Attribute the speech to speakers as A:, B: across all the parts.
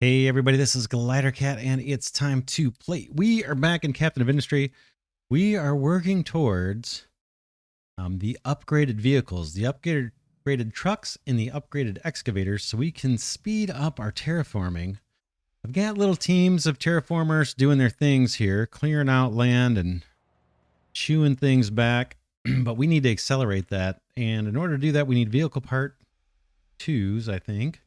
A: Hey everybody, this is Glidercat and it's time to play. We are back in Captain of Industry. We are working towards the upgraded vehicles, the upgraded trucks and the upgraded excavators so we can speed up our terraforming. I've got little teams of terraformers doing their things here, clearing out land and chewing things back, but we need to accelerate that. And in order to do that, we need vehicle part 2s, I think.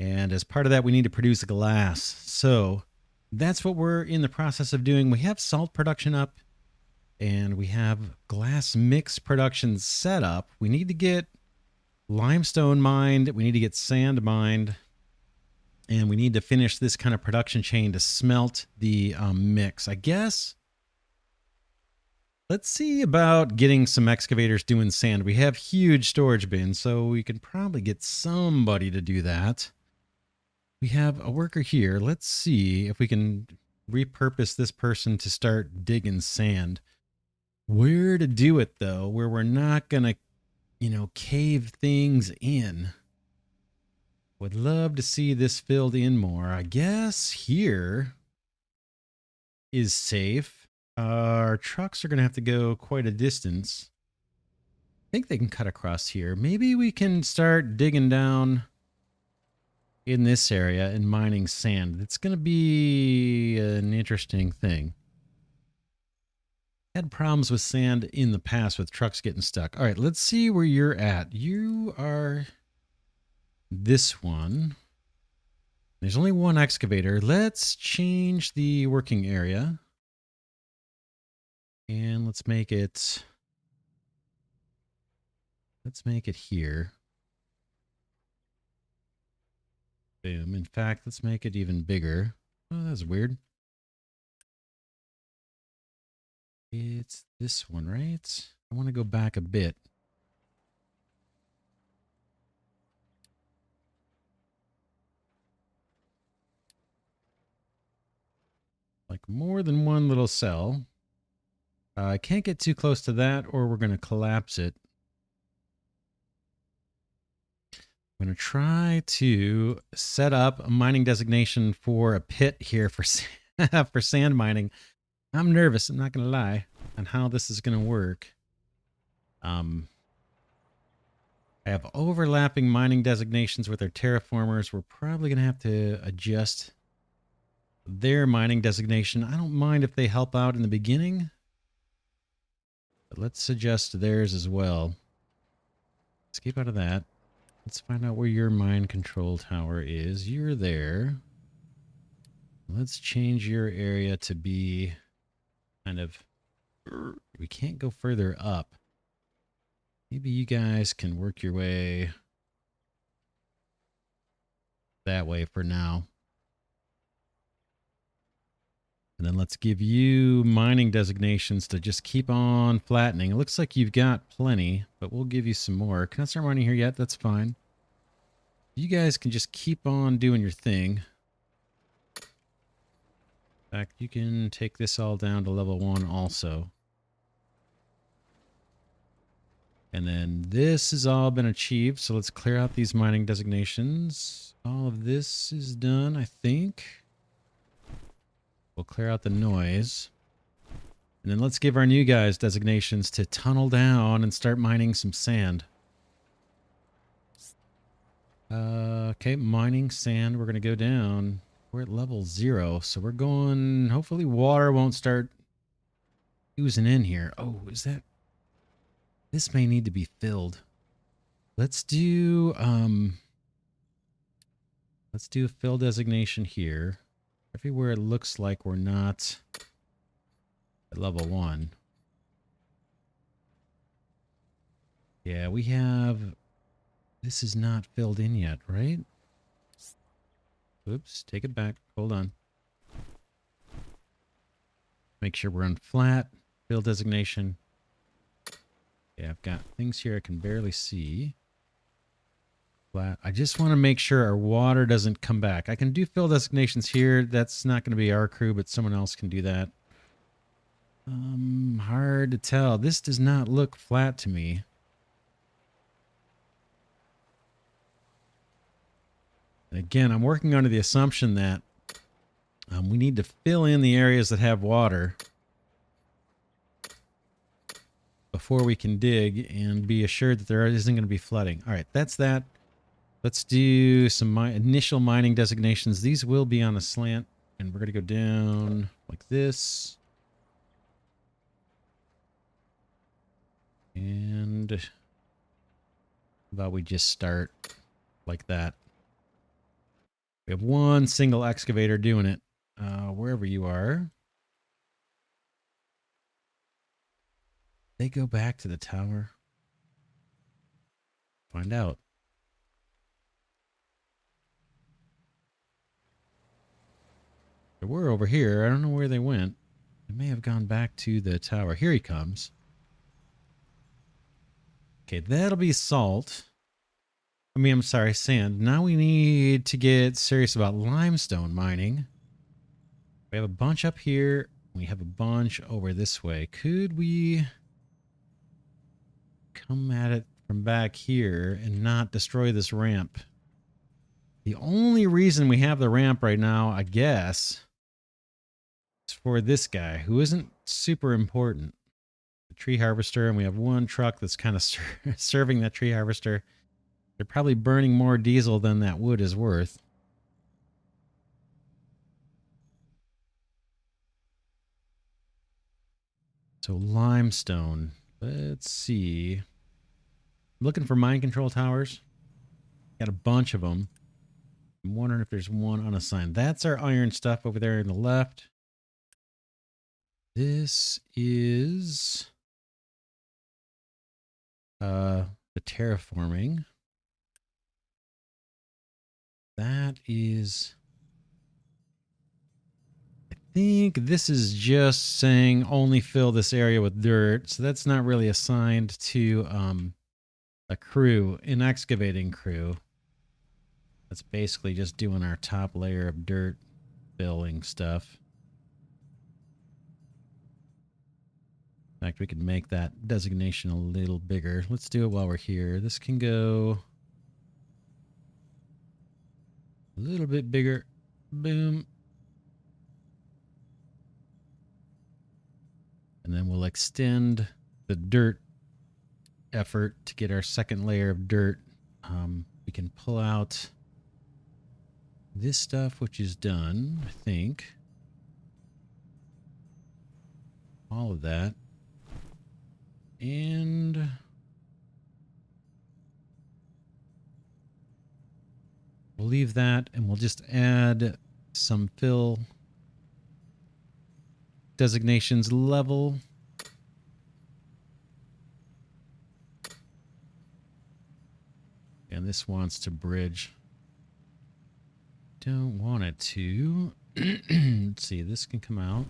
A: And as part of that, we need to produce glass. So that's what we're in the process of doing. We have salt production up and we have glass mix production set up. We need to get limestone mined. We need to get sand mined. And we need to finish this kind of production chain to smelt the mix. I guess let's see about getting some excavators doing sand. We have huge storage bins, so we can probably get somebody to do that. We have a worker here. Let's see if we can repurpose this person to start digging sand. Where to do it, though, where we're not going to, cave things in. Would love to see this filled in more. I guess here is safe. Our trucks are going to have to go quite a distance. I think they can cut across here. Maybe we can start digging down in this area and mining sand. It's going to be an interesting thing. Had problems with sand in the past with trucks getting stuck. All right, let's see where you're at. You are this one. There's only one excavator. Let's change the working area. And let's make it here. Boom. In fact, let's make it even bigger. Oh, that's weird. It's this one, right? I want to go back a bit. Like more than one little cell. I can't get too close to that or we're going to collapse it. I'm going to try to set up a mining designation for a pit here for for sand mining. I'm nervous, I'm not going to lie, on how this is going to work. I have overlapping mining designations with our terraformers. We're probably going to have to adjust their mining designation. I don't mind if they help out in the beginning, but let's adjust theirs as well. Let's keep out of that. Let's find out where your mine control tower is. You're there. Let's change your area to be kind of... We can't go further up. Maybe you guys can work your way that way for now. And then let's give you mining designations to just keep on flattening. It looks like you've got plenty, but we'll give you some more. Can I start mining here yet? That's fine. You guys can just keep on doing your thing. In fact, you can take this all down to level 1 also. And then this has all been achieved, so let's clear out these mining designations. All of this is done, I think. We'll clear out the noise. And then let's give our new guys designations to tunnel down and start mining some sand. Okay, mining sand. We're going to go down. We're at level 0, so we're going... Hopefully water won't start oozing in here. Oh, is that... This may need to be filled. Let's do a fill designation here. Everywhere it looks like we're not at level 1. Yeah, we have... This is not filled in yet, right? Oops, take it back. Hold on. Make sure we're on flat. Fill designation. Yeah, I've got things here I can barely see. Flat. I just want to make sure our water doesn't come back. I can do fill designations here. That's not going to be our crew, but someone else can do that. Hard to tell. This does not look flat to me. Again, I'm working under the assumption that we need to fill in the areas that have water before we can dig and be assured that there isn't going to be flooding. All right, that's that. Let's do some initial mining designations. These will be on a slant, and we're going to go down like this. And how about we just start like that? We have one single excavator doing it. Wherever you are. They go back to the tower. Find out. They were over here. I don't know where they went. They may have gone back to the tower. Here he comes. Okay, that'll be salt. I'm sorry, sand. Now we need to get serious about limestone mining. We have a bunch up here. We have a bunch over this way. Could we come at it from back here and not destroy this ramp? The only reason we have the ramp right now, I guess, is for this guy, who isn't super important. The tree harvester, and we have one truck that's kind of serving that tree harvester. They're probably burning more diesel than that wood is worth. So limestone. Let's see. Looking for mine control towers. Got a bunch of them. I'm wondering if there's one unassigned. That's our iron stuff over there on the left. This is the terraforming. That is, I think this is just saying only fill this area with dirt. So that's not really assigned to a crew, an excavating crew. That's basically just doing our top layer of dirt filling stuff. In fact, we could make that designation a little bigger. Let's do it while we're here. This can go a little bit bigger. Boom. And then we'll extend the dirt effort to get our second layer of dirt. We can pull out this stuff, which is done, I think. All of that. And we'll leave that, and we'll just add some fill designations level. And this wants to bridge. Don't want it to. Let's see, this can come out.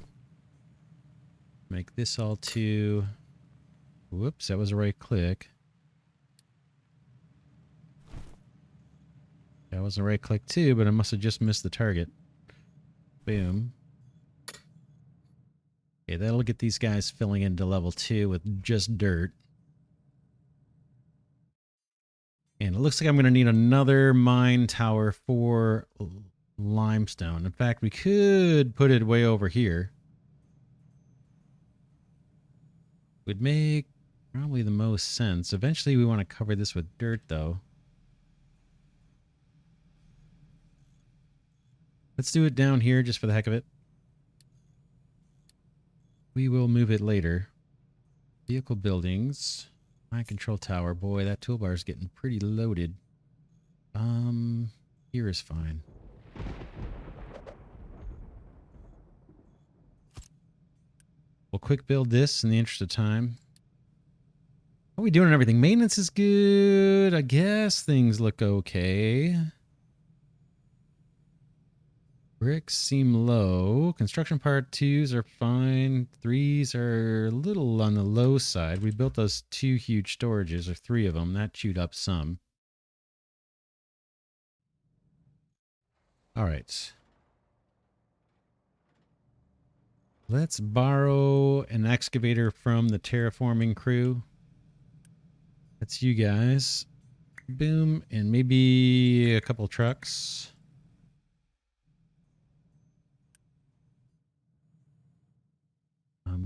A: Make this all to... Whoops, that was a right click. That was a right click too, but I must have just missed the target. Boom. Okay, that'll get these guys filling into level 2 with just dirt. And it looks like I'm going to need another mine tower for limestone. In fact, we could put it way over here. Would make probably the most sense. Eventually we want to cover this with dirt though. Let's do it down here just for the heck of it. We will move it later. Vehicle buildings. Mine control tower. Boy, that toolbar is getting pretty loaded. Here is fine. We'll quick build this in the interest of time. How are we doing on everything? Maintenance is good. I guess things look okay. Bricks seem low. Construction part 2s are fine. 3s are a little on the low side. We built those 2 huge storages, or 3 of them. That chewed up some. All right. Let's borrow an excavator from the terraforming crew. That's you guys. Boom. And maybe a couple trucks.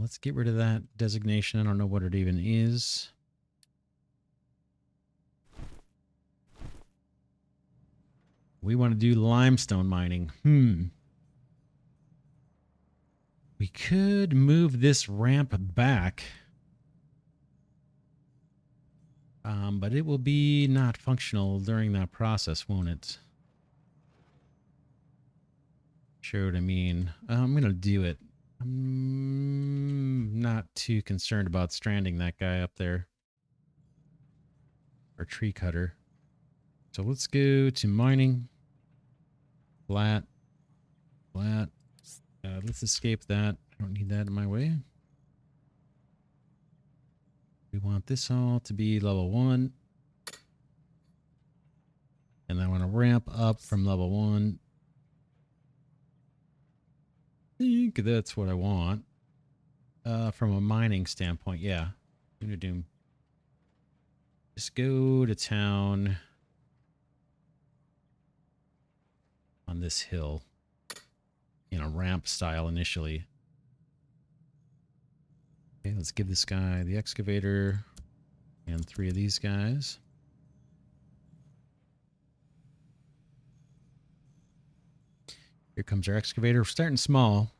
A: Let's get rid of that designation. I don't know what it even is. We want to do limestone mining. We could move this ramp back. But it will be not functional during that process, won't it? Sure what I mean. I'm going to do it. I'm not too concerned about stranding that guy up there. Or tree cutter. So let's go to mining. Flat. Flat. Let's escape that. I don't need that in my way. We want this all to be level 1. And I want to ramp up from level 1. I think that's what I want. From a mining standpoint, yeah. Doom. Just go to town on this hill in a ramp style initially. Okay, let's give this guy the excavator and 3 of these guys. Here comes our excavator. We're starting small.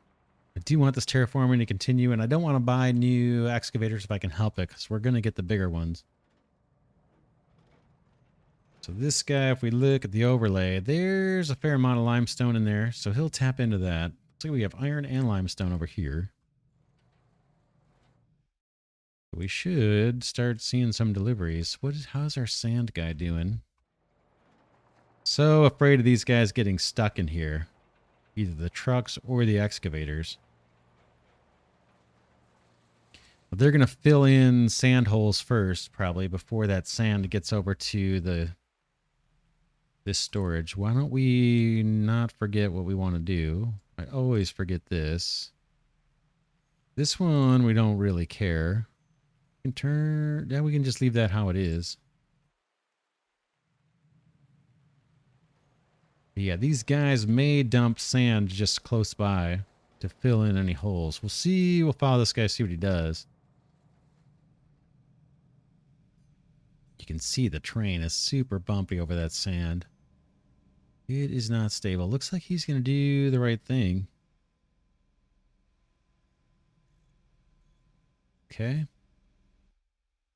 A: I do want this terraforming to continue, and I don't want to buy new excavators if I can help it, because we're going to get the bigger ones. So this guy, if we look at the overlay, there's a fair amount of limestone in there, so he'll tap into that. Looks like we have iron and limestone over here. We should start seeing some deliveries. How's our sand guy doing? So afraid of these guys getting stuck in here. Either the trucks or the excavators. But they're going to fill in sand holes first, probably, before that sand gets over to this storage. Why don't we not forget what we want to do? I always forget this. This one, we don't really care. We can just leave that how it is. Yeah, these guys may dump sand just close by to fill in any holes. We'll see. We'll follow this guy, see what he does. You can see the terrain is super bumpy over that sand. It is not stable. Looks like he's going to do the right thing. Okay.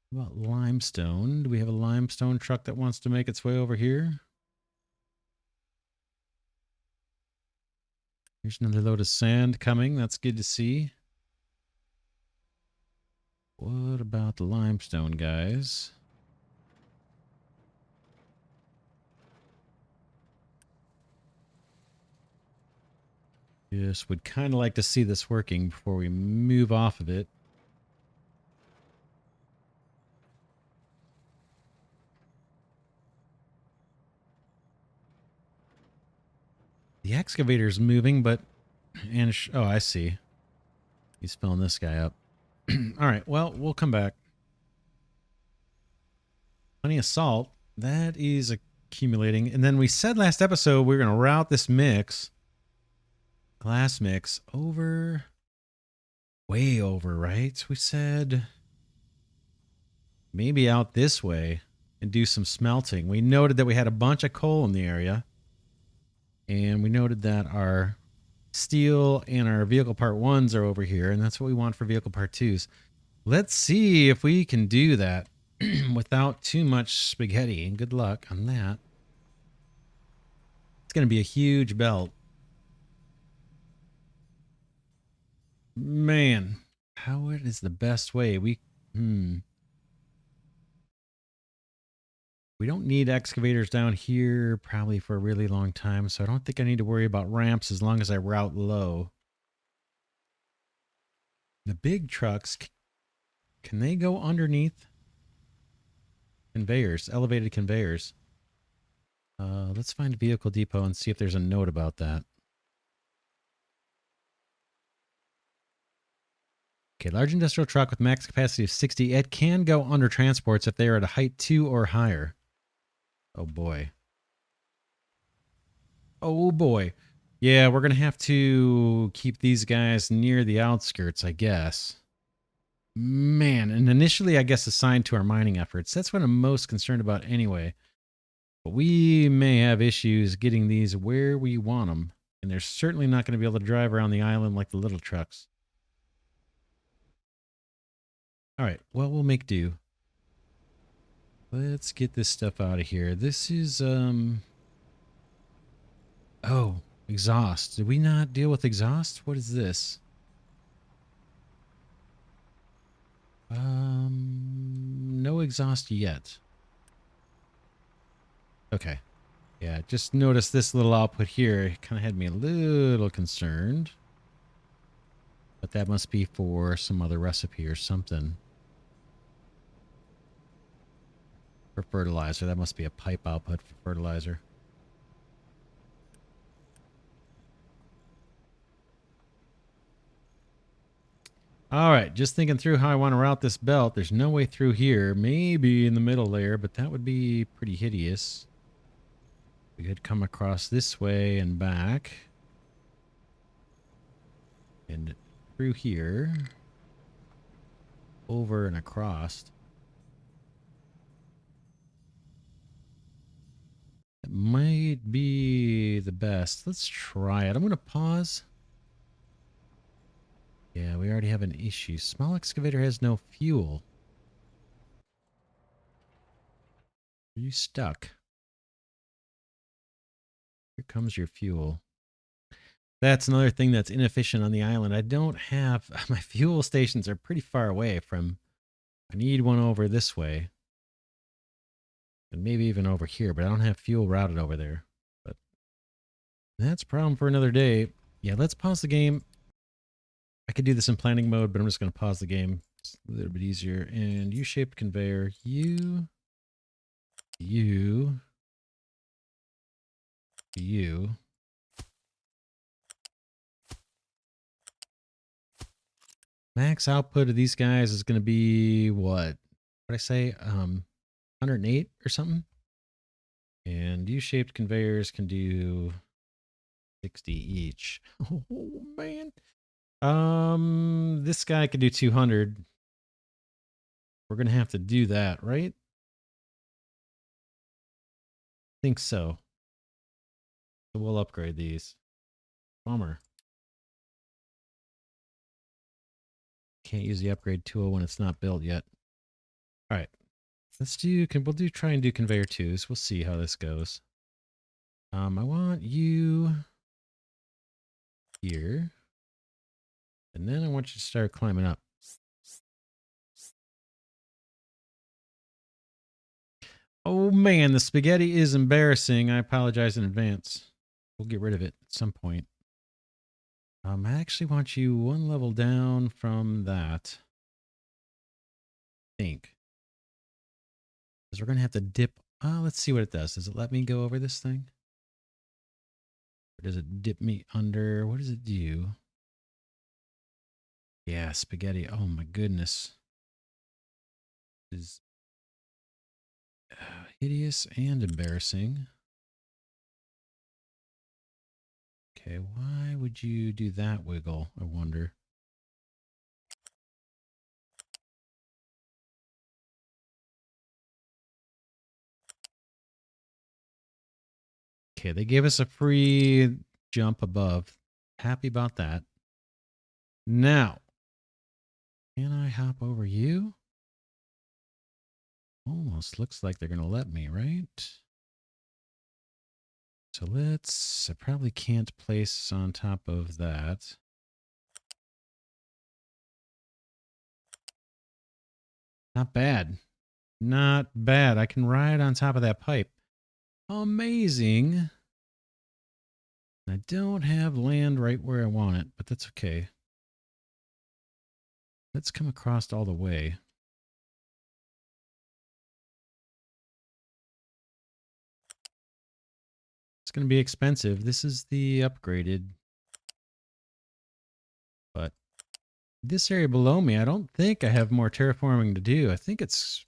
A: What about limestone? Do we have a limestone truck that wants to make its way over here? Here's another load of sand coming. That's good to see. What about the limestone, guys? Yes, would kind of like to see this working before we move off of it. The excavator's moving, but... oh, I see. He's filling this guy up. All right, well, we'll come back. Plenty of salt. That is accumulating. And then we said last episode we were going to route this mix, glass mix, over... way over, right? We said maybe out this way and do some smelting. We noted that we had a bunch of coal in the area. And we noted that our steel and our vehicle part 1s are over here, and that's what we want for vehicle part 2s. Let's see if we can do that without too much spaghetti, and good luck on that. It's going to be a huge belt. Man, how is the best way? We don't need excavators down here probably for a really long time, so I don't think I need to worry about ramps as long as I route low. The big trucks, can they go underneath conveyors, elevated conveyors? Let's find a vehicle depot and see if there's a note about that. Okay, large industrial truck with max capacity of 60. It can go under transports if they are at a height 2 or higher. Oh boy. Oh boy. Yeah, we're going to have to keep these guys near the outskirts, I guess. Man, and initially, I guess, assigned to our mining efforts. That's what I'm most concerned about anyway. But we may have issues getting these where we want them. And they're certainly not going to be able to drive around the island like the little trucks. All right, well, we'll make do. Let's get this stuff out of here. This is, oh, exhaust. Did we not deal with exhaust? What is this? No exhaust yet. Okay. Yeah, just notice this little output here. It kind of had me a little concerned. But that must be for some other recipe or something. For fertilizer. That must be a pipe output for fertilizer. All right, just thinking through how I want to route this belt. There's no way through here. Maybe in the middle there, but that would be pretty hideous. We could come across this way and back. And through here. Over and across. That might be the best. Let's try it. I'm going to pause. Yeah, we already have an issue. Small excavator has no fuel. Are you stuck? Here comes your fuel. That's another thing that's inefficient on the island. I don't have... My fuel stations are pretty far away from... I need one over this way. And maybe even over here, but I don't have fuel routed over there. But that's a problem for another day. Yeah, let's pause the game. I could do this in planning mode, but I'm just going to pause the game. It's a little bit easier. And U-shaped conveyor. You. Max output of these guys is going to be what? What I say? 108 or something? And U-shaped conveyors can do 60 each. Oh, man. This guy could do 200. We're going to have to do that, right? Think so. So we'll upgrade these. Bummer. Can't use the upgrade tool when it's not built yet. All right. We'll try and do conveyor twos. We'll see how this goes. I want you here. And then I want you to start climbing up. Oh man, the spaghetti is embarrassing. I apologize in advance. We'll get rid of it at some point. I actually want you one level down from that. I think. Because we're going to have to dip. Let's see what it does. Does it let me go over this thing? Or does it dip me under? What does it do? Yeah, spaghetti. Oh my goodness. It is hideous and embarrassing. Okay, why would you do that wiggle? I wonder. Okay, they gave us a free jump above. Happy about that. Now, can I hop over you? Almost looks like they're going to let me, right? So I probably can't place on top of that. Not bad. Not bad. I can ride on top of that pipe. Amazing. I don't have land right where I want it, but that's okay. Let's come across all the way. It's going to be expensive. This is the upgraded. But this area below me, I don't think I have more terraforming to do. I think it's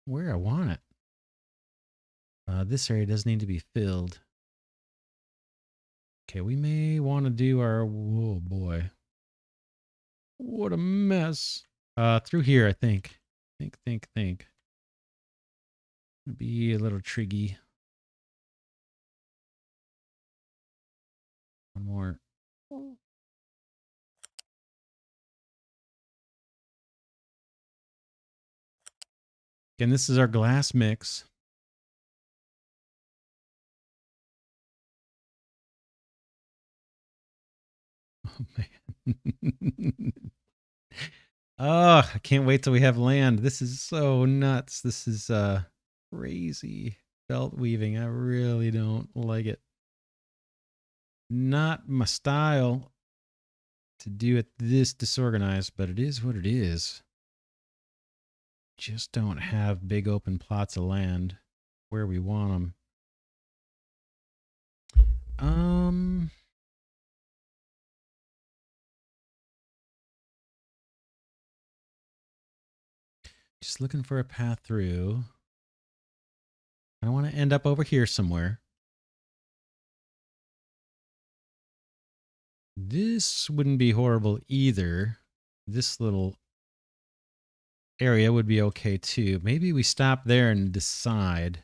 A: where I want it. This area does need to be filled. Okay, we may want to do our, whoa boy. What a mess. Through here, I think. Think. Be a little triggy. One more. Again, this is our glass mix. Oh, man. Oh, I can't wait till we have land. This is so nuts. This is crazy. Belt weaving. I really don't like it. Not my style to do it this disorganized, but it is what it is. Just don't have big open plots of land where we want them. Just looking for a path through. I don't want to end up over here somewhere. This wouldn't be horrible either. This little area would be okay too. Maybe we stop there and decide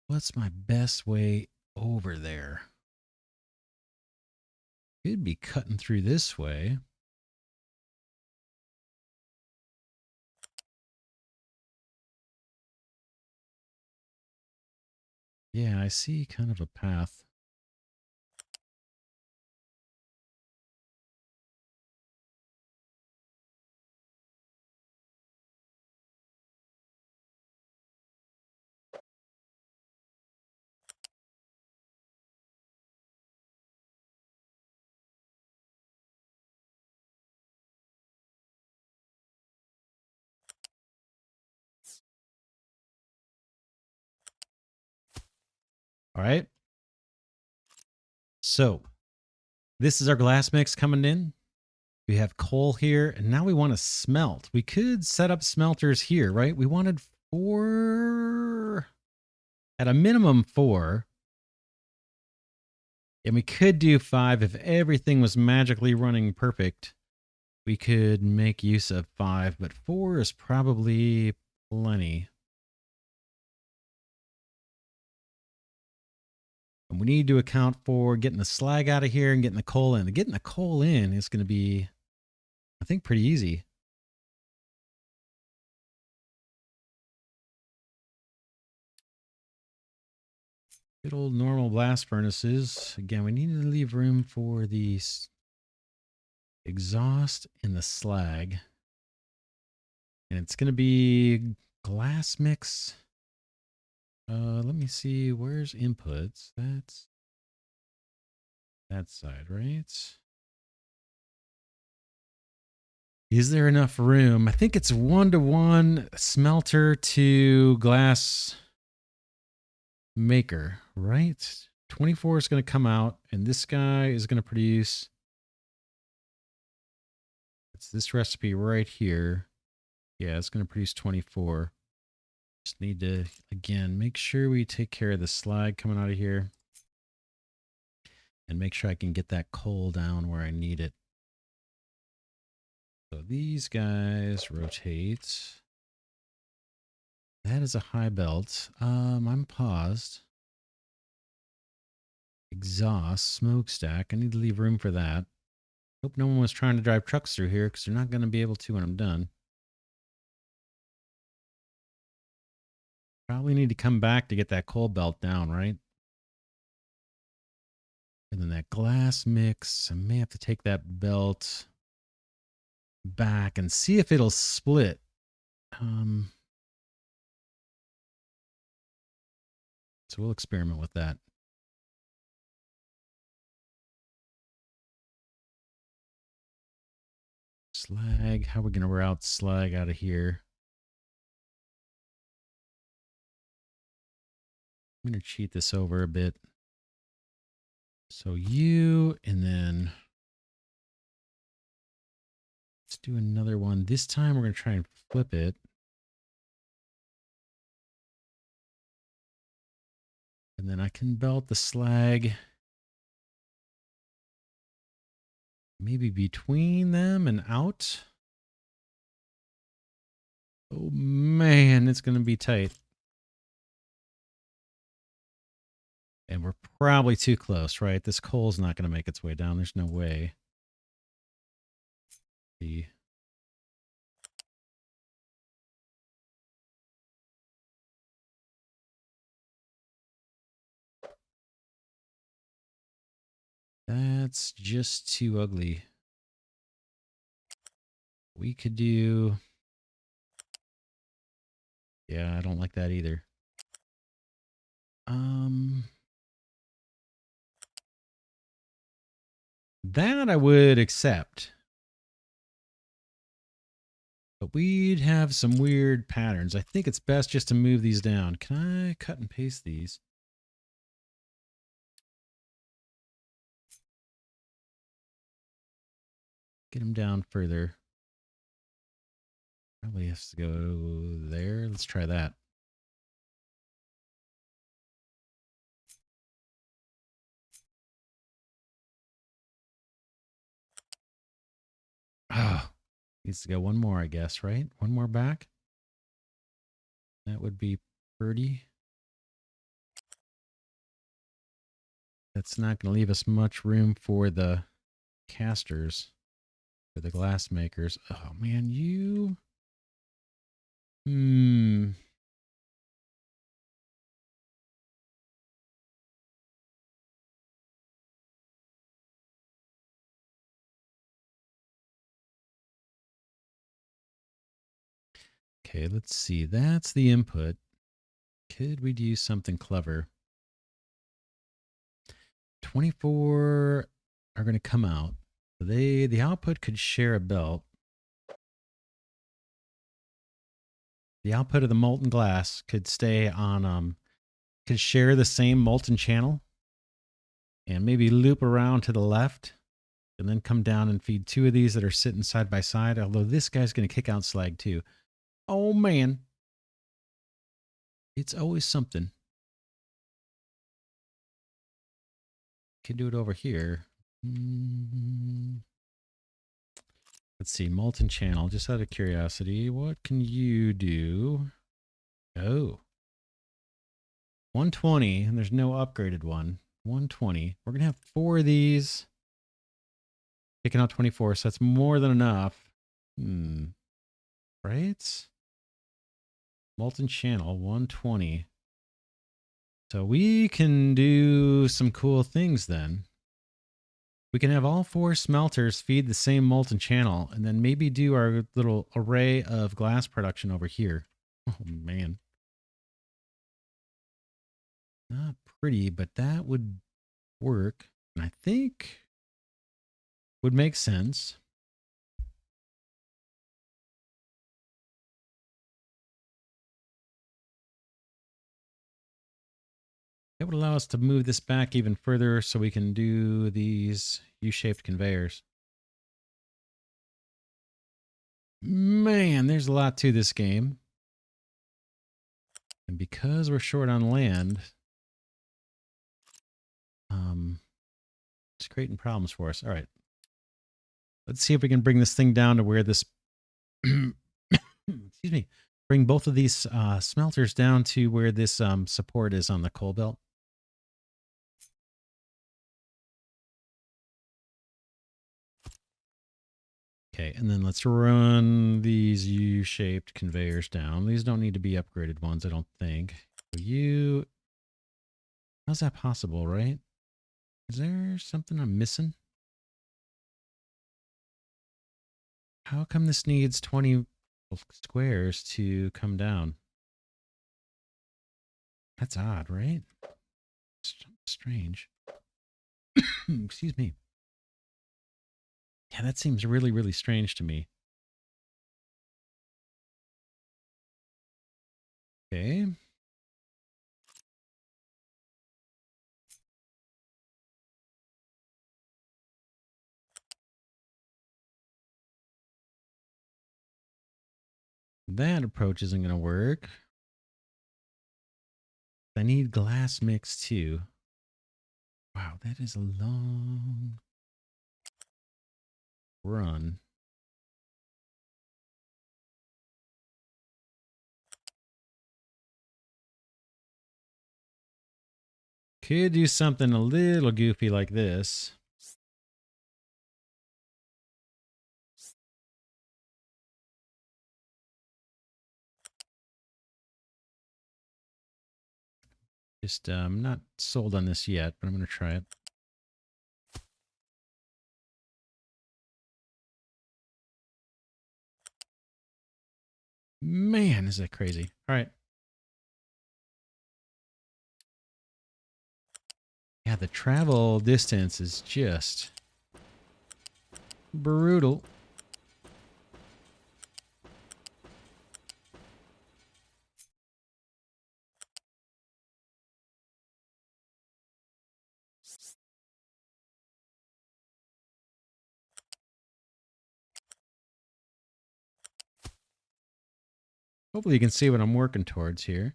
A: what's my best way over there. Could be cutting through this way. Yeah, I see kind of a path. All right. So this is our glass mix coming in. We have coal here, and now we want to smelt. We could set up smelters here, right? We wanted 4, at a minimum 4. And we could do 5 if everything was magically running perfect. We could make use of 5, but 4 is probably plenty. And we need to account for getting the slag out of here and getting the coal in. Getting the coal in is going to be, I think, pretty easy. Good old normal blast furnaces. Again, we need to leave room for the exhaust and the slag. And it's going to be glass mix. Let me see. Where's inputs? That's that side, right? Is there enough room? I think it's 1-to-1 smelter to glass maker, right? 24 is going to come out, and this guy is going to produce. It's this recipe right here. Yeah, it's going to produce 24. Just need to, again, make sure we take care of the slag coming out of here. And make sure I can get that coal down where I need it. So these guys rotate. That is a high belt. I'm paused. Exhaust, smokestack. I need to leave room for that. Hope no one was trying to drive trucks through here because they're not going to be able to when I'm done. Probably need to come back to get that coal belt down, right? And then that glass mix. I may have to take that belt back and see if it'll split. So we'll experiment with that. Slag. How are we going to route slag out of here? I'm going to cheat this over a bit. So you, and then let's do another one. This time we're going to try and flip it. And then I can belt the slag Maybe between them and out. Oh man, it's going to be tight. And we're probably too close, right? This coal's not going to make its way down. There's no way. The That's just too ugly. We could do... Yeah, I don't like that either. That I would accept. But we'd have some weird patterns. I think it's best just to move these down. Can I cut and paste these? Get them down further. Probably has to go there. Let's try that. Oh, needs to go one more, I guess, right? One more back. That would be pretty. That's not going to leave us much room for the casters, for the glass makers. Oh, man, you... Okay, let's see. That's the input. Could we do something clever? 24 are going to come out. The output could share a belt. The output of the molten glass could stay on could share the same molten channel and maybe loop around to the left and then come down and feed two of these that are sitting side by side. Although this guy's going to kick out slag too. Oh man. It's always something. Could do it over here. Let's see, molten channel, just out of curiosity, what can you do? Oh, 120, and there's no upgraded one. 120. We're going to have 4 of these. Kicking out 24, so that's more than enough. Right? Molten channel, 120. So we can do some cool things then. We can have all 4 smelters feed the same molten channel and then maybe do our little array of glass production over here. Oh, man. Not pretty, but that would work. And I think would make sense. It would allow us to move this back even further so we can do these U-shaped conveyors. Man, there's a lot to this game. And because we're short on land, it's creating problems for us. All right. Let's see if we can bring this thing down to where this, excuse me, bring both of these smelters down to where this support is on the coal belt. Okay, and then let's run these U-shaped conveyors down. These don't need to be upgraded ones, I don't think. How's that possible, right? Is there something I'm missing? How come this needs 20 squares to come down? That's odd, right? Strange. Excuse me. Yeah, that seems really, really strange to me. Okay. That approach isn't going to work. I need glass mix too. Wow, that is a long... run. Could do something a little goofy like this. Just I'm not sold on this yet, but I'm going to try it. Man, is that crazy. All right. Yeah, the travel distance is just brutal. Hopefully you can see what I'm working towards here.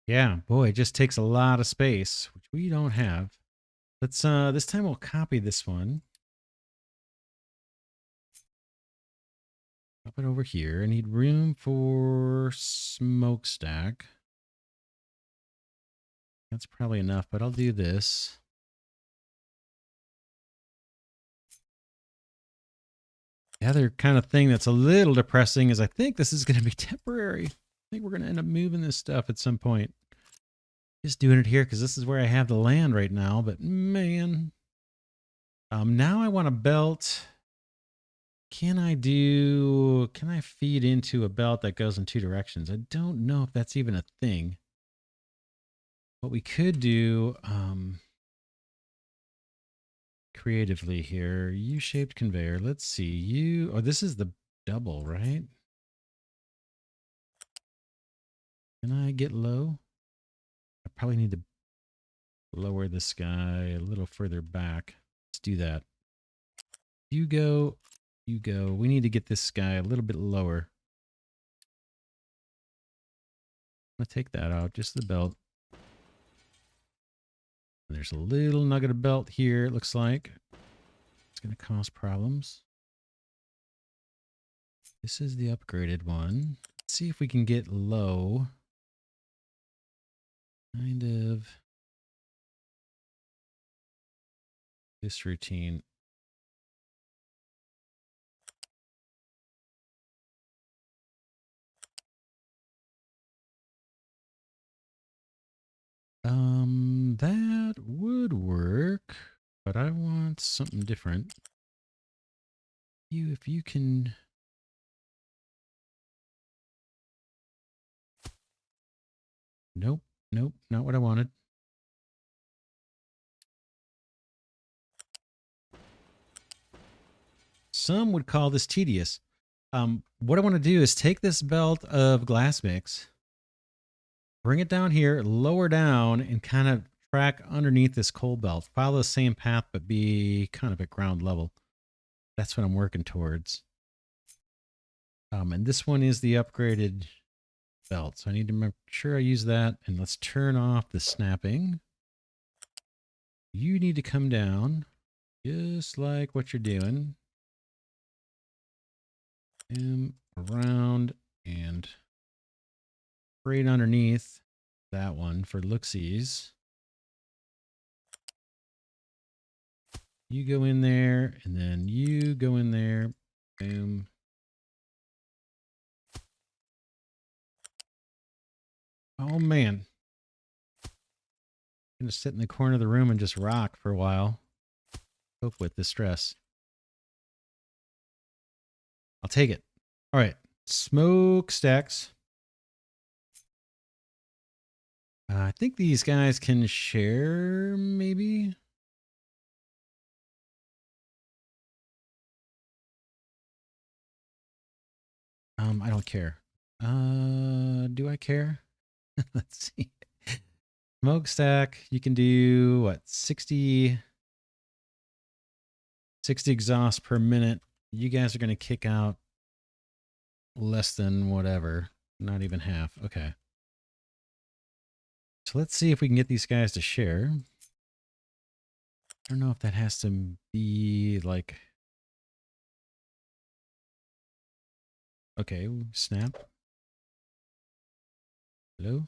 A: Yeah, boy, it just takes a lot of space, which we don't have. Let's this time we'll copy this one. Pop it over here. I need room for smokestack. That's probably enough, but I'll do this. The other kind of thing that's a little depressing is I think this is going to be temporary. I think we're going to end up moving this stuff at some point. Just doing it here because this is where I have the land right now. But man, now I want a belt. Can I feed into a belt that goes in two directions? I don't know if that's even a thing. What we could do creatively here, U-shaped conveyor. Let's see. Oh, this is the double, right? Can I get low? I probably need to lower this guy a little further back. Let's do that. You go. We need to get this guy a little bit lower. I'm going to take that out, just the belt. There's a little nugget of belt here, it looks like. It's going to cause problems. This is the upgraded one. Let's see if we can get low. Kind of this routine. That would work, but I want something different. If you can. Nope, not what I wanted. Some would call this tedious. What I want to do is take this belt of glass mix, bring it down here, lower down, and kind of track underneath this coal belt. Follow the same path, but be kind of at ground level. That's what I'm working towards. And this one is the upgraded belt. So I need to make sure I use that. And let's turn off the snapping. You need to come down just like what you're doing. Around and right underneath that one for looksies. You go in there and then you go in there. Boom. Oh man. I'm gonna sit in the corner of the room and just rock for a while. Cope with the stress. I'll take it. All right. Smokestacks. I think these guys can share, maybe. I don't care. Do I care? Let's see. Smokestack, you can do what, 60 exhausts per minute. You guys are going to kick out less than whatever, not even half. Okay. So let's see if we can get these guys to share. I don't know if that has to be like, okay, snap. Hello?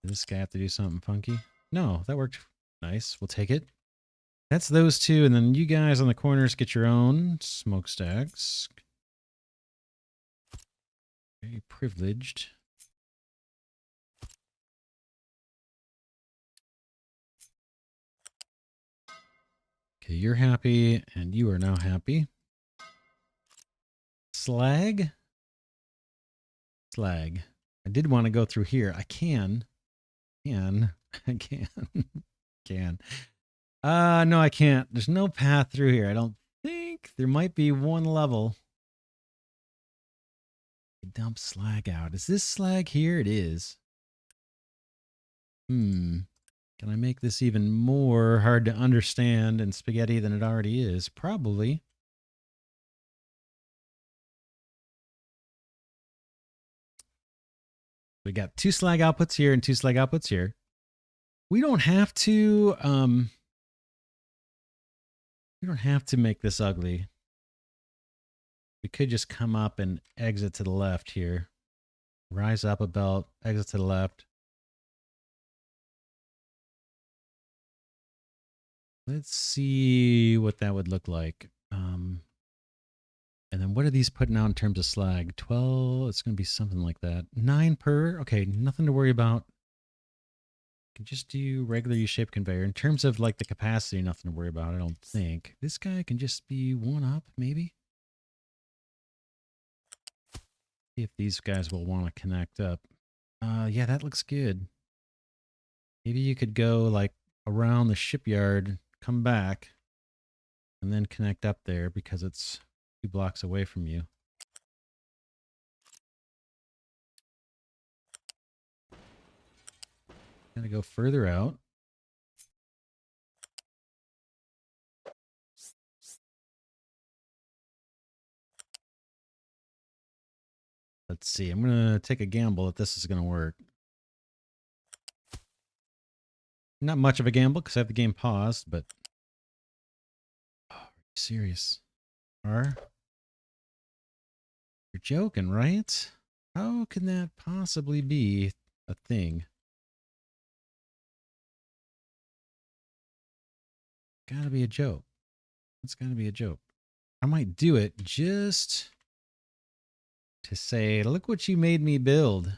A: Does this guy have to do something funky? No, that worked nice. We'll take it. That's those two, and then you guys on the corners get your own smokestacks. Very privileged. Okay, you're happy, and you are now happy. Slag? Slag. I did want to go through here. I can. I can. Can. No, I can't. There's no path through here. I don't think. There might be one level. Dump slag out. Is this slag here? It is. Can I make this even more hard to understand and spaghetti than it already is? Probably. We got 2 slag outputs here and 2 slag outputs here. We don't have to make this ugly. We could just come up and exit to the left here. Rise up a belt, exit to the left. Let's see what that would look like. And then what are these putting out in terms of slag? 12, it's going to be something like that. 9 per, okay, nothing to worry about. Can just do regular U-shaped conveyor. In terms of like the capacity, nothing to worry about, I don't think. This guy can just be 1 up, maybe? See if these guys will want to connect up. Yeah, that looks good. Maybe you could go like around the shipyard, come back, and then connect up there because it's 2 blocks away from you. Gotta go further out. Let's see. I'm gonna take a gamble that this is gonna work. Not much of a gamble because I have the game paused, but oh, are you serious? You're joking, right? How can that possibly be a thing? Gotta be a joke. It's gotta be a joke. I might do it just to say, look what you made me build.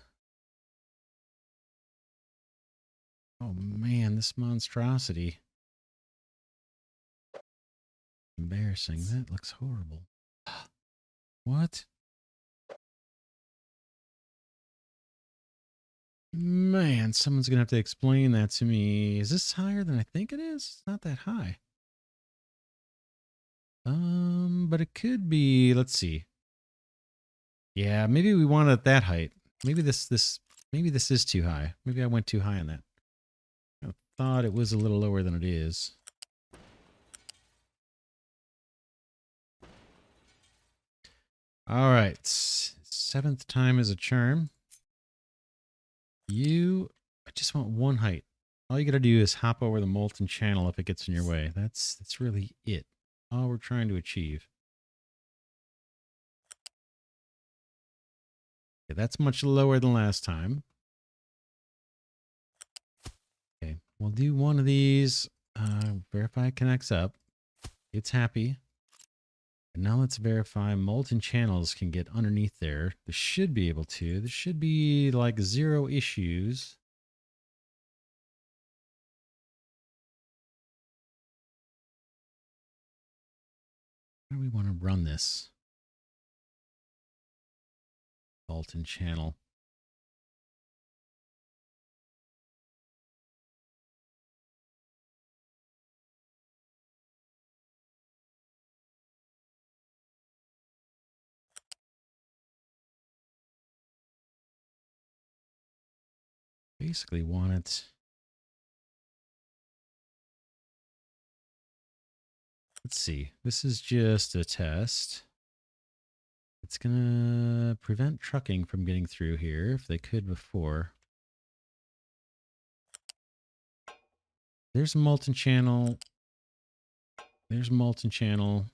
A: Oh man, this monstrosity. Embarrassing. That looks horrible. What? Man, someone's gonna have to explain that to me. Is this higher than I think it is? It's not that high. But it could be, let's see. Yeah, maybe we want it at that height. Maybe this is too high. Maybe I went too high on that. I thought it was a little lower than it is. All right. 7th time is a charm. I just want 1 height. All you got to do is hop over the molten channel if it gets in your way. That's really it. All we're trying to achieve. Okay, that's much lower than last time. Okay, we'll do one of these. Verify it connects up. It's happy. And now let's verify molten channels can get underneath there. This should be able to. There should be like 0 issues. How do we want to run this? Molten channel. Basically want it. Let's see. This is just a test. It's going to prevent trucking from getting through here if they could before. There's a molten channel. There's a molten channel.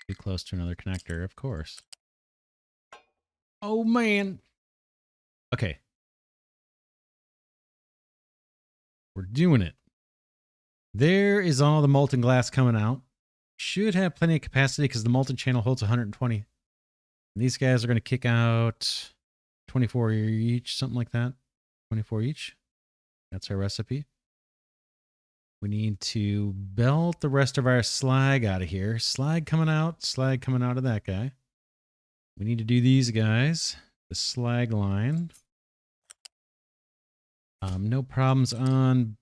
A: Be close to another connector, of course. Oh, man. Okay. We're doing it. There is all the molten glass coming out. Should have plenty of capacity because the molten channel holds 120. And these guys are going to kick out 24 each, something like that. 24 each. That's our recipe. We need to belt the rest of our slag out of here. Slag coming out of that guy. We need to do these guys. The slag line. No problems on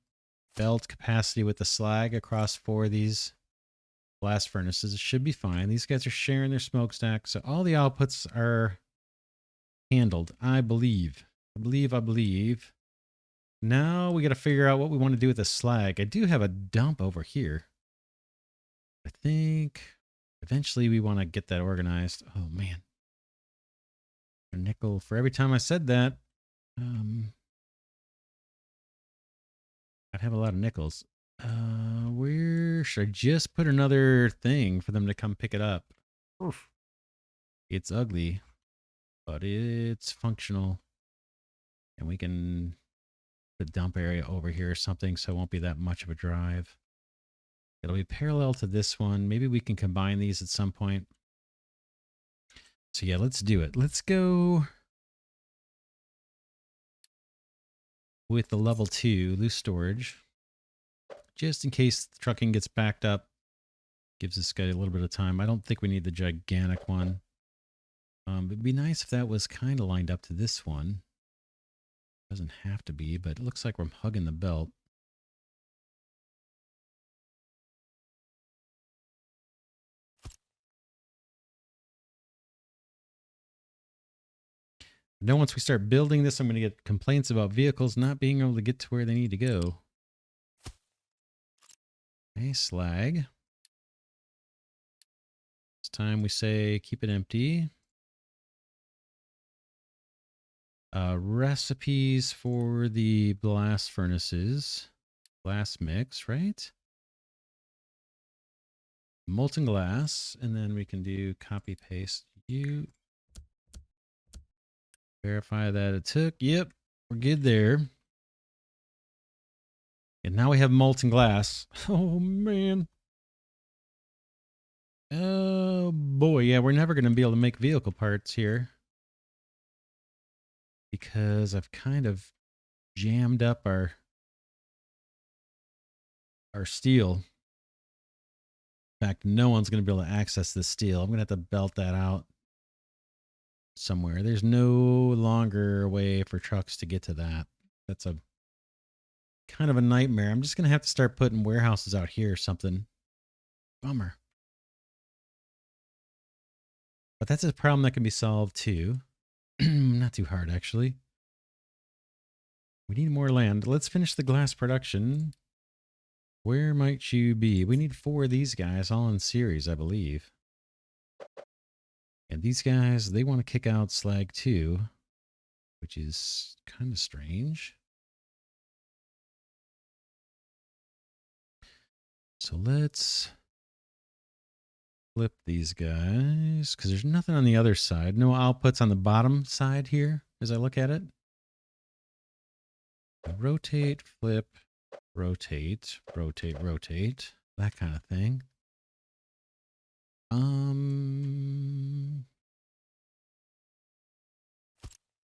A: belt capacity with the slag across 4 of these blast furnaces. It should be fine. These guys are sharing their smokestack, so all the outputs are handled, I believe. I believe. Now we got to figure out what we want to do with the slag. I do have a dump over here. I think eventually we want to get that organized. Oh, man. A nickel for every time I said that. I'd have a lot of nickels. Where should I just put another thing for them to come pick it up? Oof. It's ugly, but it's functional. And we can put a dump area over here or something so it won't be that much of a drive. It'll be parallel to this one. Maybe we can combine these at some point. So yeah, let's do it. Let's go with the level 2 loose storage. Just in case the trucking gets backed up. Gives this guy a little bit of time. I don't think we need the gigantic one. It'd be nice if that was kind of lined up to this one. Doesn't have to be, but it looks like we're hugging the belt. Now once we start building this, I'm going to get complaints about vehicles not being able to get to where they need to go. Okay, slag. This time we say keep it empty. Recipes for the blast furnaces. Glass mix, right? Molten glass, and then we can do copy paste. You verify that it took. Yep, we're good there. And now we have molten glass. Oh, man. Oh, boy. Yeah, we're never going to be able to make vehicle parts here. Because I've kind of jammed up our steel. In fact, no one's going to be able to access this steel. I'm going to have to belt that out somewhere. There's no longer a way for trucks to get to that. That's a kind of a nightmare. I'm just going to have to start putting warehouses out here or something. Bummer. But that's a problem that can be solved too. Not too hard, actually. We need more land. Let's finish the glass production. Where might you be? We need 4 of these guys, all in series, I believe. And these guys, they want to kick out slag too, which is kind of strange. So let's flip these guys, because there's nothing on the other side. No outputs on the bottom side here, as I look at it. Rotate, flip, rotate, rotate, rotate. That kind of thing.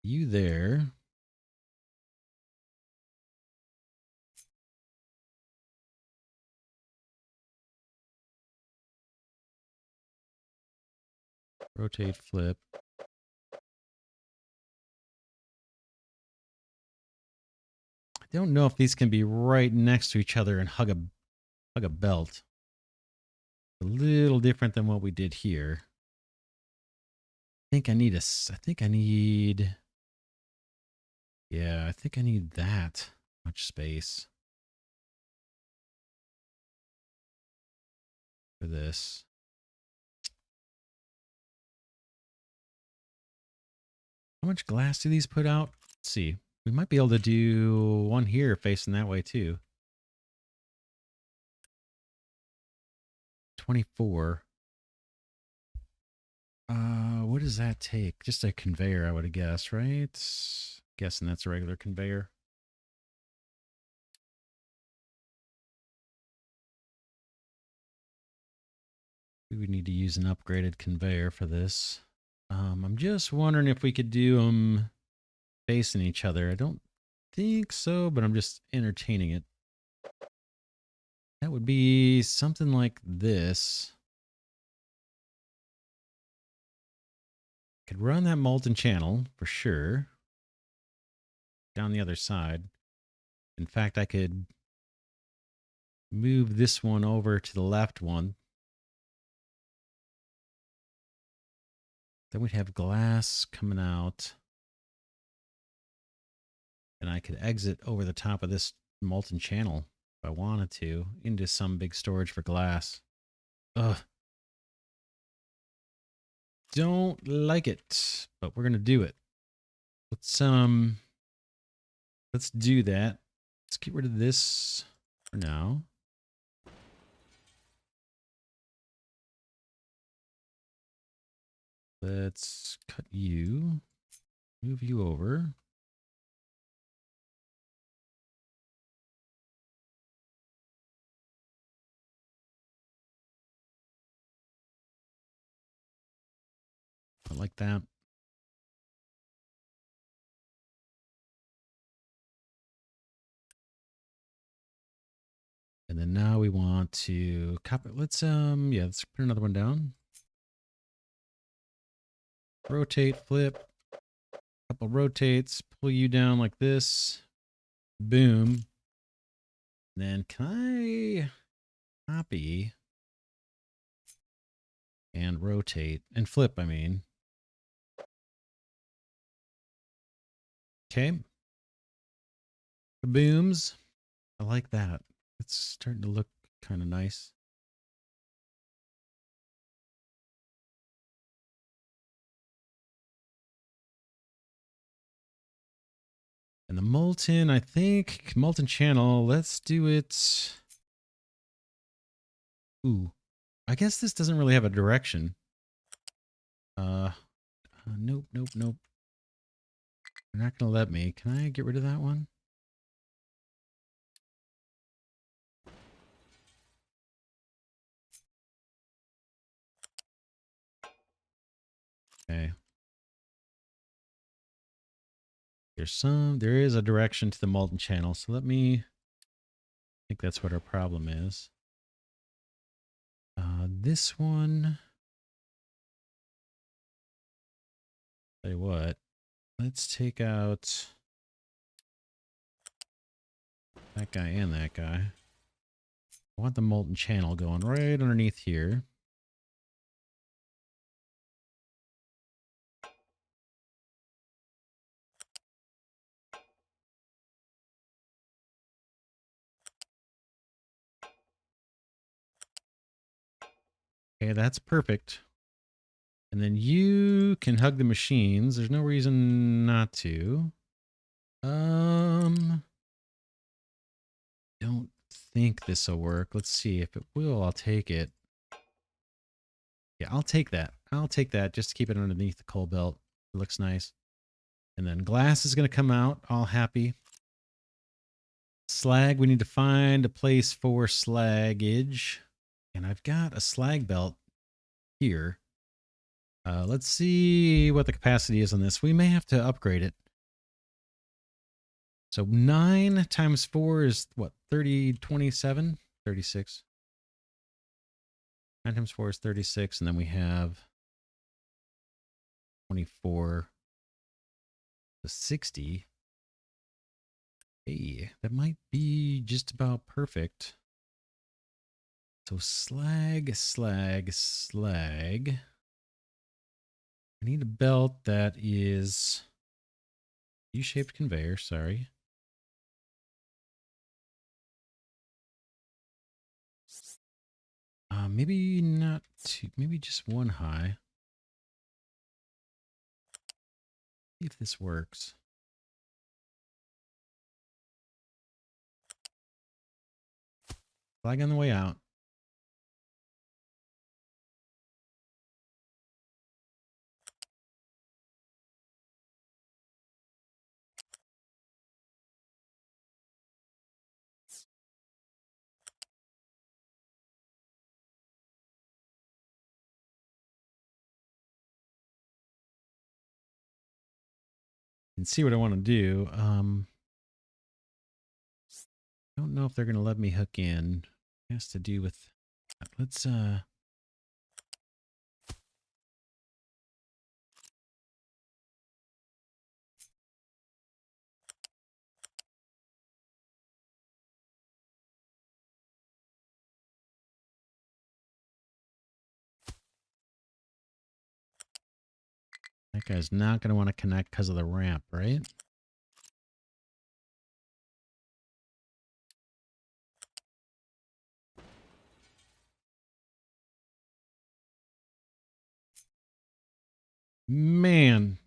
A: You there. Rotate, flip. I don't know if these can be right next to each other and hug a belt. A little different than what we did here. I think I need I think I need, yeah, I think I need that much space for this. How much glass do these put out? Let's see. We might be able to do one here facing that way too. 24. What does that take? Just a conveyor, I would guess, right? Guessing that's a regular conveyor. We would need to use an upgraded conveyor for this. I'm just wondering if we could do them facing each other. I don't think so, but I'm just entertaining it. That would be something like this. Could run that molten channel for sure. Down the other side. In fact, I could move this one over to the left one. Then we'd have glass coming out. And I could exit over the top of this molten channel if I wanted to into some big storage for glass. Ugh. Don't like it, but we're going to do it. Let's do that. Let's get rid of this for now. Let's cut you, move you over. I like that. And then now we want to copy. Let's let's put another one down. Rotate, flip, couple rotates, pull you down like this. Boom. Then can I copy and rotate and flip, I mean. Okay. Booms. I like that. It's starting to look kind of nice. And the molten, I think, molten channel, let's do it. Ooh, I guess this doesn't really have a direction. Nope, nope, nope. They're not going to let me. Can I get rid of that one? Okay. There is a direction to the molten channel. So let me, I think that's what our problem is. This one, tell you what, let's take out that guy and that guy. I want the molten channel going right underneath here. Okay, that's perfect. And then you can hug the machines. There's no reason not to. Don't think this will work. Let's see if it will. I'll take it. Yeah, I'll take that. I'll take that just to keep it underneath the coal belt. It looks nice. And then glass is going to come out. All happy. Slag. We need to find a place for slaggage. And I've got a slag belt here. Let's see what the capacity is on this. We may have to upgrade it. So 9 times 4 is what? 27? 36. 9 times 4 is 36. And then we have 24 to 60. Hey, that might be just about perfect. So slag. I need a belt that is U-shaped conveyor, sorry. Maybe not two, maybe just one high. See if this works. Flag on the way out. And see what I want to do. I don't know if they're going to let me hook in. It has to do with, let's, that guy's not going to want to connect because of the ramp, right? Man,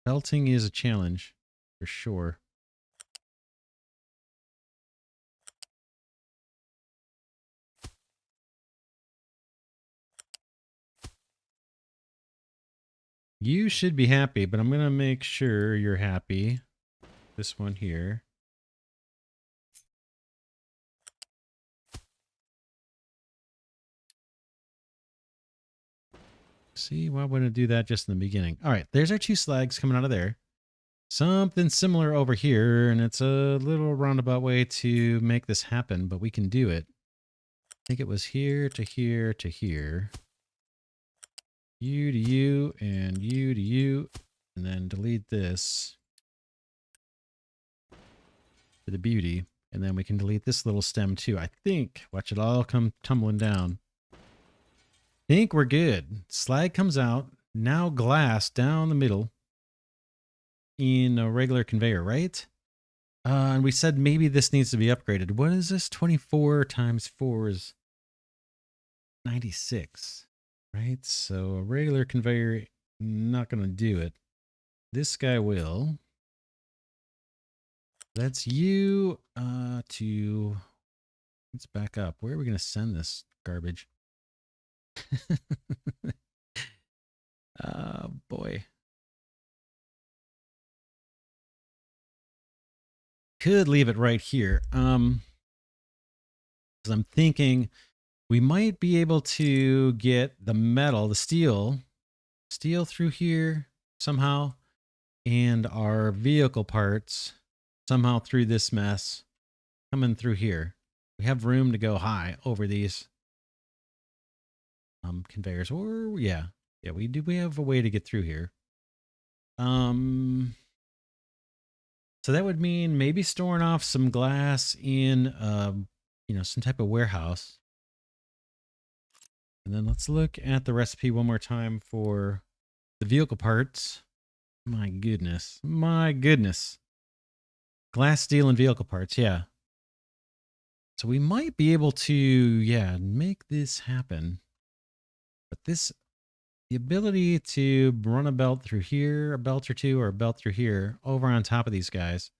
A: belting is a challenge for sure. You should be happy, but I'm going to make sure you're happy. This one here. See, why wouldn't it do that just in the beginning? All right, there's our two slags coming out of there. Something similar over here, and it's a little roundabout way to make this happen, but we can do it. I think it was here to here to here. You to you, and you to you, and then delete this for the beauty. And then we can delete this little stem too. I think, watch it all come tumbling down. Think we're good. Slag comes out. Now glass down the middle in a regular conveyor, right? And we said maybe this needs to be upgraded. What is this? 24 times 4 is 96, right? So a regular conveyor, not going to do it. This guy will. That's you to, let's back up. Where are we going to send this garbage? Oh, boy. Could leave it right here. Because I'm thinking we might be able to get the metal, the steel through here somehow, and our vehicle parts somehow through this mess coming through here. We have room to go high over these conveyors, or yeah, we do. We have a way to get through here. So that would mean maybe storing off some glass in, you know, some type of warehouse. And then let's look at the recipe one more time for the vehicle parts. My goodness. My goodness. Glass, steel, and vehicle parts. Yeah. So we might be able to, yeah, make this happen. But this, the ability to run a belt through here, a belt or two, or a belt through here, over on top of these guys,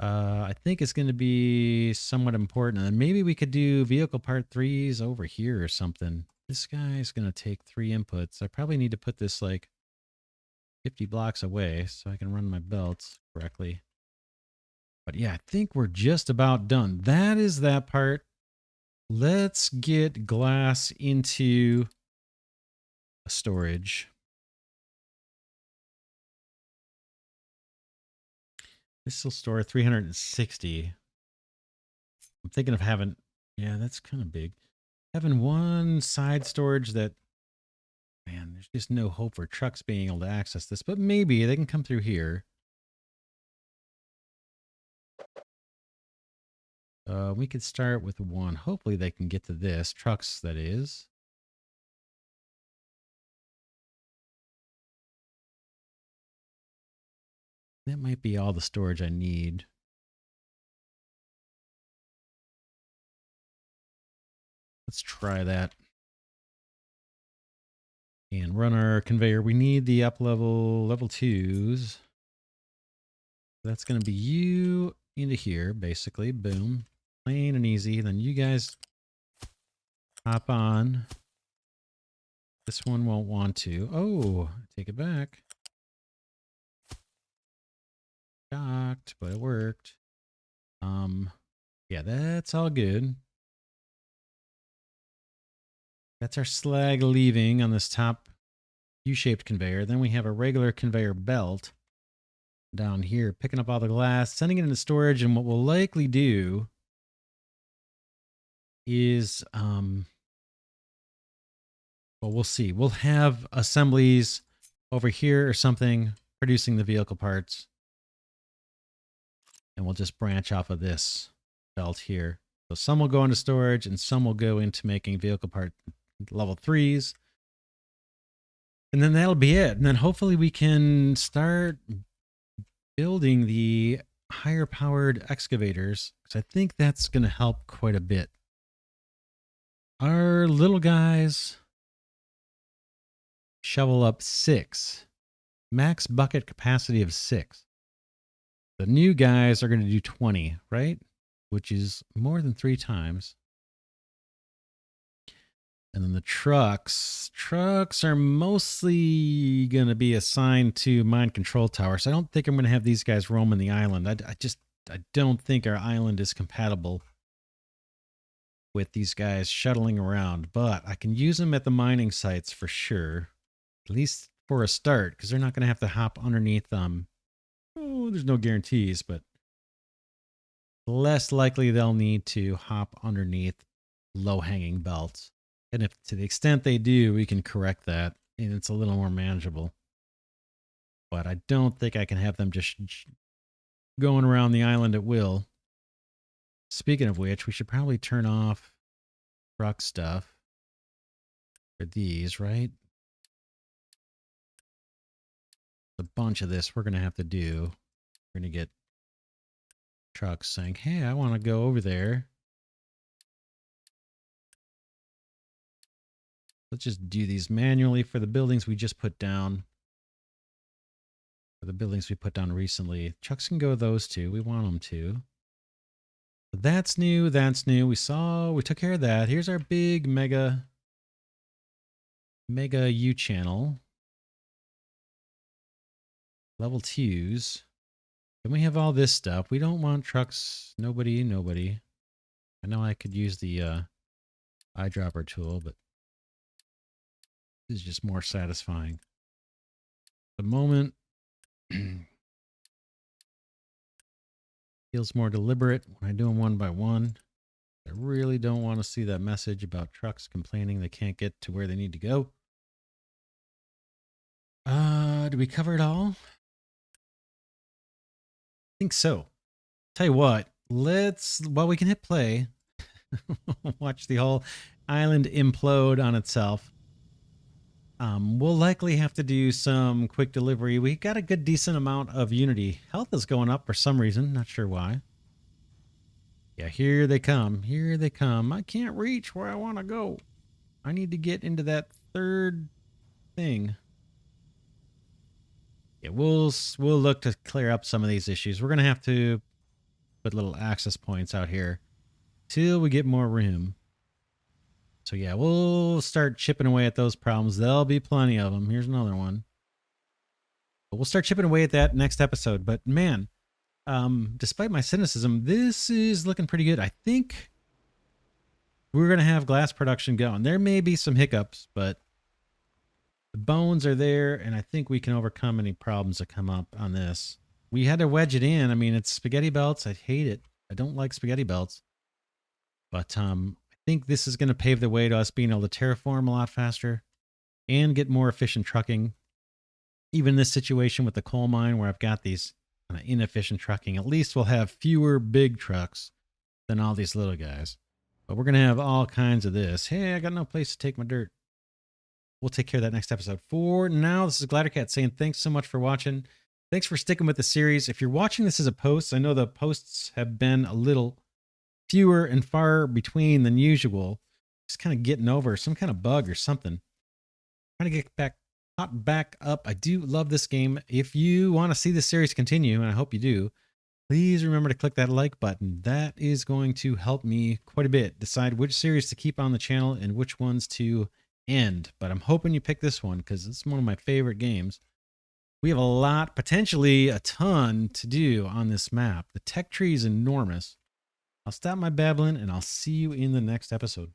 A: I think it's going to be somewhat important. And maybe we could do vehicle part 3s over here or something. This guy's going to take 3 inputs. I probably need to put this like 50 blocks away so I can run my belts correctly. But yeah, I think we're just about done. That is that part. Let's get glass into a storage. This will store 360. I'm thinking of having, yeah, that's kind of big. Having one side storage that, man, there's just no hope for trucks being able to access this, but maybe they can come through here. We could start with one. Hopefully they can get to this. Trucks, that is. That might be all the storage I need. Let's try that. And run our conveyor. We need the up level 2s. That's going to be you into here, basically. Boom. Plain and easy. Then you guys hop on. This one won't want to. Oh, take it back. Docked, but it worked. Yeah, that's all good. That's our slag leaving on this top U-shaped conveyor. Then we have a regular conveyor belt down here, picking up all the glass, sending it into storage, and what we'll likely do is, well, we'll see. We'll have assemblies over here or something producing the vehicle parts. And we'll just branch off of this belt here. So some will go into storage and some will go into making vehicle part level 3s. And then that'll be it. And then hopefully we can start building the higher powered excavators, because I think that's going to help quite a bit. Our little guys shovel up 6. Max bucket capacity of 6. The new guys are going to do 20, right? Which is more than 3 times. And then the trucks are mostly going to be assigned to mine control towers. So I don't think I'm going to have these guys roaming the island. I don't think our island is compatible with these guys shuttling around, but I can use them at the mining sites for sure. At least for a start, because they're not going to have to hop underneath them. Oh, there's no guarantees, but less likely they'll need to hop underneath low-hanging belts. And if to the extent they do, we can correct that, and it's a little more manageable. But I don't think I can have them just going around the island at will. Speaking of which, we should probably turn off truck stuff for these, right? A bunch of this we're going to have to do. We're going to get trucks saying, hey, I want to go over there. Let's just do these manually for the buildings we just put down. For the buildings we put down recently. Trucks can go those two. We want them to. But that's new. That's new. We took care of that. Here's our big mega U channel. Level 2s. Then we have all this stuff. We don't want trucks. Nobody. I know I could use the eyedropper tool, but this is just more satisfying. The moment feels more deliberate when I do them one by one. I really don't want to see that message about trucks complaining they can't get to where they need to go. Did we cover it all? I think so. Tell you what, while we can hit play, watch the whole island implode on itself. We'll likely have to do some quick delivery. We got a good decent amount of Unity. Health is going up for some reason. Not sure why. Yeah, here they come. Here they come. I can't reach where I want to go. I need to get into that third thing. Yeah, we'll look to clear up some of these issues. We're going to have to put little access points out here till we get more room. So yeah, we'll start chipping away at those problems. There'll be plenty of them. Here's another one. But we'll start chipping away at that next episode. But man, despite my cynicism, this is looking pretty good. I think we're going to have glass production going. There may be some hiccups, but the bones are there, and I think we can overcome any problems that come up on this. We had to wedge it in. I mean, it's spaghetti belts. I hate it. I don't like spaghetti belts. But I think this is going to pave the way to us being able to terraform a lot faster and get more efficient trucking. Even this situation with the coal mine where I've got these inefficient trucking, at least we'll have fewer big trucks than all these little guys. But we're going to have all kinds of this. Hey, I got no place to take my dirt. We'll take care of that next episode. For now, this is Glidercat saying thanks so much for watching. Thanks for sticking with the series. If you're watching this as a post, I know the posts have been a little fewer and far between than usual. Just kind of getting over some kind of bug or something. Trying to get caught back up. I do love this game. If you want to see this series continue, and I hope you do, please remember to click that like button. That is going to help me quite a bit decide which series to keep on the channel and which ones to end. But I'm hoping you pick this one because it's one of my favorite games. We have a lot, potentially a ton to do on this map. The tech tree is enormous. I'll stop my babbling and I'll see you in the next episode.